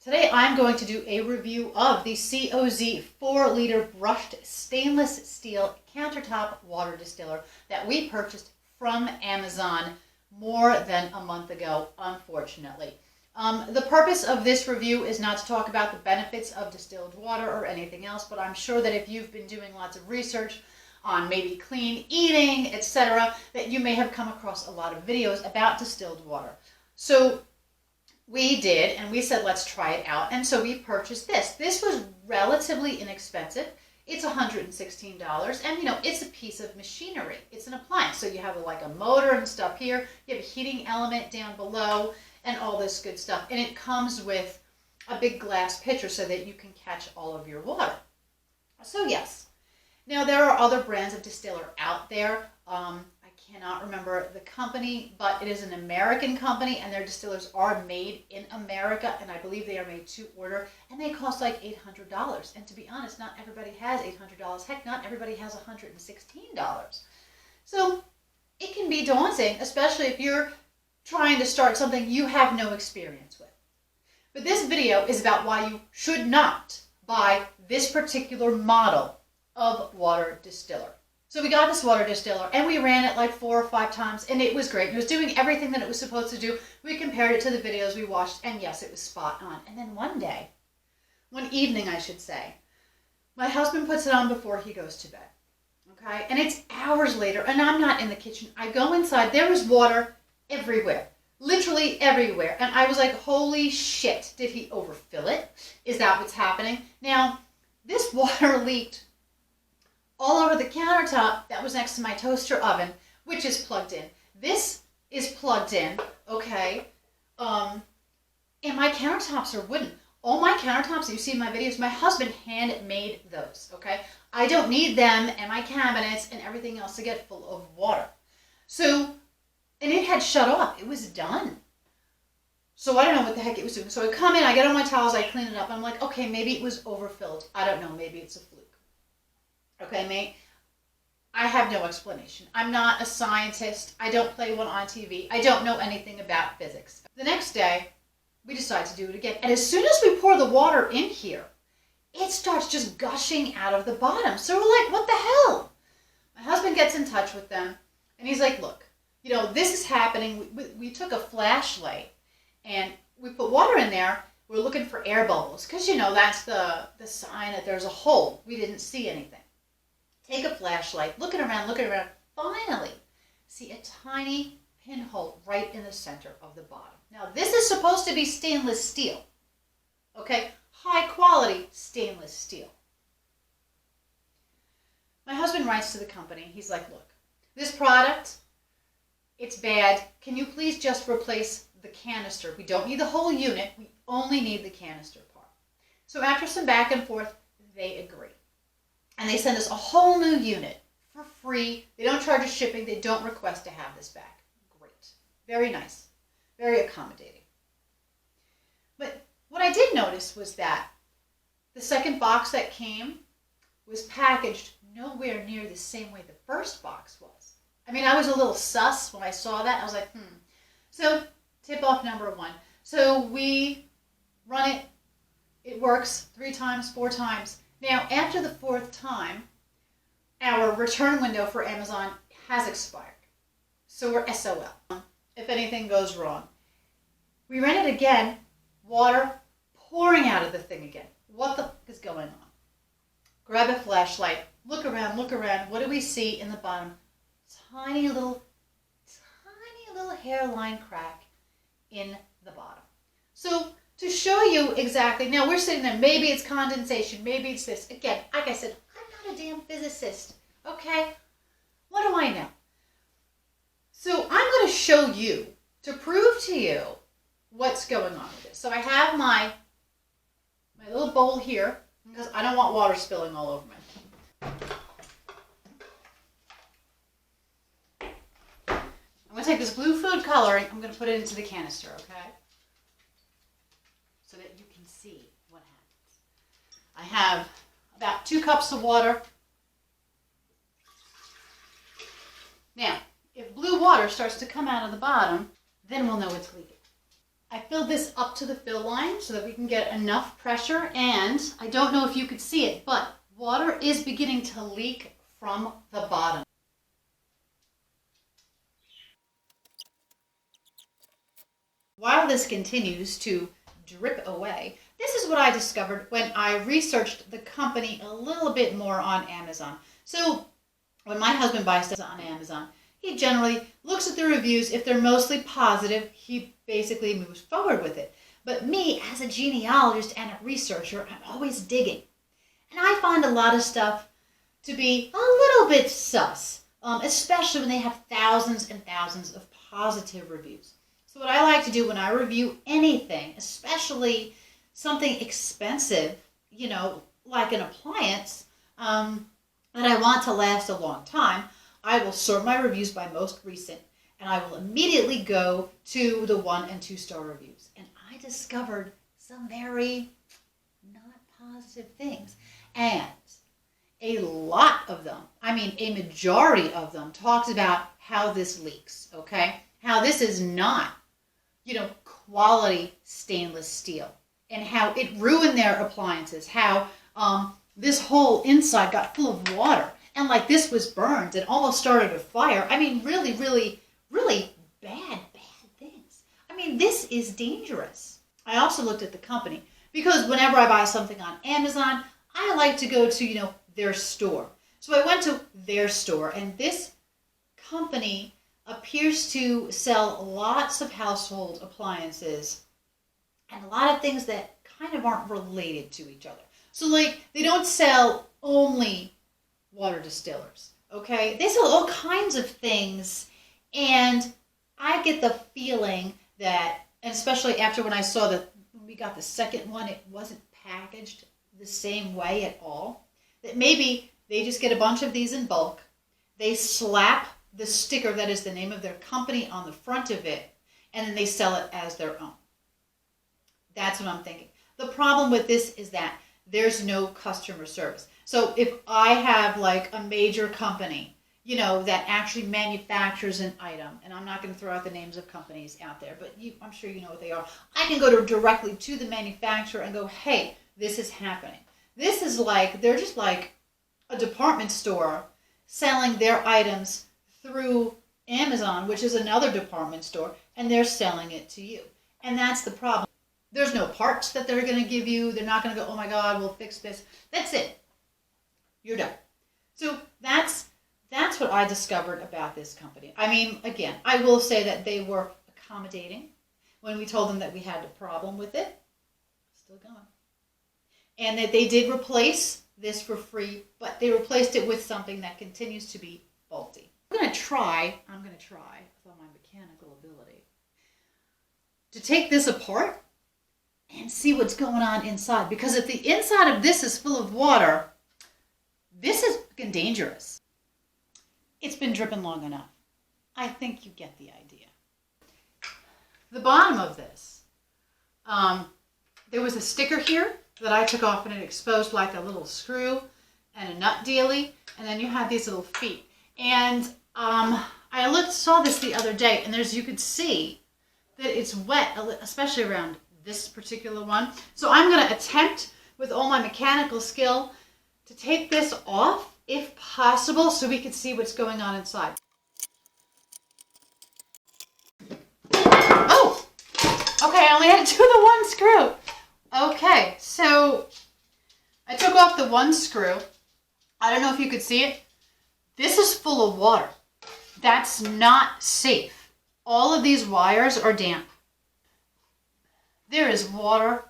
Today I'm going to do a review of the COZ 4-liter brushed stainless steel countertop water distiller that we purchased from Amazon more than a month ago, unfortunately. The purpose of this review is not to talk about the benefits of distilled water or anything else, but I'm sure that if you've been doing lots of research on maybe clean eating, etc., that you may have come across a lot of videos about distilled water. So we did, and we said, let's try it out. And so we purchased this. This was relatively inexpensive. It's $116, and it's a piece of machinery. It's an appliance. So you have like a motor and stuff here. You have a heating element down below and all this good stuff. And it comes with a big glass pitcher so that you can catch all of your water. So yes. Now there are other brands of distiller out there. I cannot remember the company, but it is an American company, and their distillers are made in America, and I believe they are made to order, and they cost like $800. And to be honest, not everybody has $800. Heck, not everybody has $116. So it can be daunting, especially if you're trying to start something you have no experience with. But this video is about why you should not buy this particular model of water distiller. So we got this water distiller, and we ran it like 4 or 5 times, and it was great. It was doing everything that it was supposed to do. We compared it to the videos we watched, and yes, it was spot on. And then one evening I should say, my husband puts it on before he goes to bed, okay? And it's hours later, and I'm not in the kitchen. I go inside. There was water everywhere, literally everywhere. And I was like, holy shit, did he overfill it? Is that what's happening? Now, this water leaked all over the countertop that was next to my toaster oven, which is plugged in. This is plugged in, okay? And my countertops are wooden. All my countertops you see in my videos, my husband hand-made those, okay? I don't need them and my cabinets and everything else to get full of water. So, and it had shut off. It was done. So I don't know what the heck it was doing. So I come in, I get on my towels, I clean it up. I'm like, okay, maybe it was overfilled. I don't know. Maybe it's a fluke. Okay, mate, I have no explanation. I'm not a scientist. I don't play one on TV. I don't know anything about physics. The next day, we decide to do it again. And as soon as we pour the water in here, it starts just gushing out of the bottom. So we're like, what the hell? My husband gets in touch with them, and he's like, look, this is happening. We took a flashlight, and we put water in there. We're looking for air bubbles, because, that's the sign that there's a hole. We didn't see anything. Take a flashlight, looking around, finally see a tiny pinhole right in the center of the bottom. Now, this is supposed to be stainless steel, okay? High quality stainless steel. My husband writes to the company. He's like, look, this product, it's bad. Can you please just replace the canister? We don't need the whole unit. We only need the canister part. So after some back and forth, they agree. And they send us a whole new unit for free. They don't charge us shipping. They don't request to have this back. Great. Very nice. Very accommodating. But what I did notice was that the second box that came was packaged nowhere near the same way the first box was. I mean, I was a little sus when I saw that. I was like, So, tip off number 1. So we run it. It works 3 times, 4 times. Now, after the 4th time, our return window for Amazon has expired. So we're SOL if anything goes wrong. We ran it again, water pouring out of the thing again. What the fuck is going on? Grab a flashlight, look around. What do we see in the bottom? Tiny little hairline crack in the bottom. So, to show you exactly, now we're sitting there, maybe it's condensation, maybe it's this. Again, like I said, I'm not a damn physicist, okay? What do I know? So I'm going to show you, to prove to you what's going on with this. So I have my little bowl here, because I don't want water spilling all over me. I'm going to take this blue food coloring, I'm going to put it into the canister, okay? So that you can see what happens. I have about 2 cups of water. Now, if blue water starts to come out of the bottom, then we'll know it's leaking. I filled this up to the fill line so that we can get enough pressure, and I don't know if you could see it, but water is beginning to leak from the bottom. While this continues to drip away, this is what I discovered when I researched the company a little bit more on Amazon. So when my husband buys stuff on Amazon, he generally looks at the reviews. If they're mostly positive, he basically moves forward with it. But me, as a genealogist and a researcher, I'm always digging. And I find a lot of stuff to be a little bit sus, especially when they have thousands and thousands of positive reviews. So what I like to do when I review anything, especially something expensive, you know, like an appliance, that I want to last a long time, I will sort my reviews by most recent, and I will immediately go to the 1- and 2-star reviews. And I discovered some very not positive things. And a lot of them, I mean a majority of them, talks about how this leaks, okay? How this is not, you know, quality stainless steel, and how it ruined their appliances, how this whole inside got full of water, and like this was burned and almost started a fire. I mean, really, really, really bad things. I mean, this is dangerous. I also looked at the company, because whenever I buy something on Amazon, I like to go to, you know, their store. So I went to their store, and this company appears to sell lots of household appliances and a lot of things that kind of aren't related to each other. So like, they don't sell only water distillers, okay? They sell all kinds of things, and I get the feeling that, and especially after when I saw that when we got the second one, it wasn't packaged the same way at all, that maybe they just get a bunch of these in bulk, they slap the sticker that is the name of their company on the front of it, and then they sell it as their own. That's what I'm thinking. The problem with this is that there's no customer service. So if I have like a major company, you know, that actually manufactures an item, and I'm not going to throw out the names of companies out there, but I'm sure you know what they are. I can go directly to the manufacturer and go, hey, this is happening. This is like, they're just like a department store selling their items through Amazon, which is another department store, and they're selling it to you. And that's the problem. There's no parts that they're going to give you. They're not going to go, oh my God, we'll fix this. That's it. You're done. So that's what I discovered about this company. I mean, again, I will say that they were accommodating when we told them that we had a problem with it. Still going. And that they did replace this for free, but they replaced it with something that continues to be faulty. I'm going to try with all my mechanical ability to take this apart and see what's going on inside. Because if the inside of this is full of water, this is fucking dangerous. It's been dripping long enough. I think you get the idea. The bottom of this, there was a sticker here that I took off, and it exposed like a little screw and a nut dealy, and then you have these little feet. And I saw this the other day, and you could see that it's wet, especially around this particular one. So I'm going to attempt with all my mechanical skill to take this off, if possible, so we can see what's going on inside. Oh! Okay, I only had to do the one screw. Okay, so I took off the one screw. I don't know if you could see it. This is full of water. That's not safe. All of these wires are damp. There is water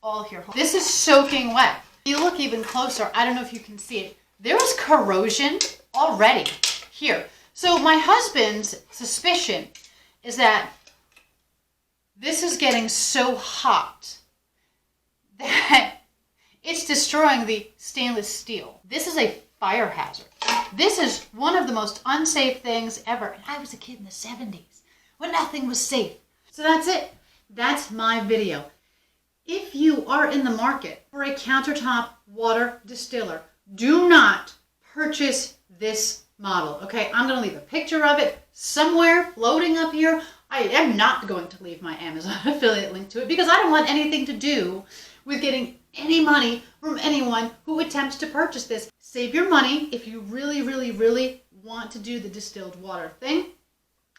all here. This is soaking wet. If you look even closer, I don't know if you can see it. There is corrosion already here. So my husband's suspicion is that this is getting so hot that it's destroying the stainless steel. This is a fire hazard. This is one of the most unsafe things ever. And I was a kid in the 70s when nothing was safe. So that's it. That's my video. If you are in the market for a countertop water distiller, do not purchase this model, okay? I'm going to leave a picture of it somewhere floating up here. I am not going to leave my Amazon affiliate link to it because I don't want anything to do with getting any money from anyone who attempts to purchase this. Save your money if you really, really, really want to do the distilled water thing.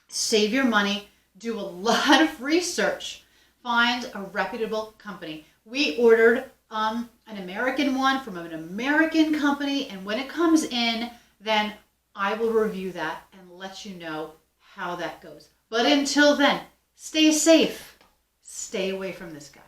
Save your money. Do a lot of research. Find a reputable company. We ordered an American one from an American company, and when it comes in, then I will review that and let you know how that goes. But until then, stay safe. Stay away from this guy.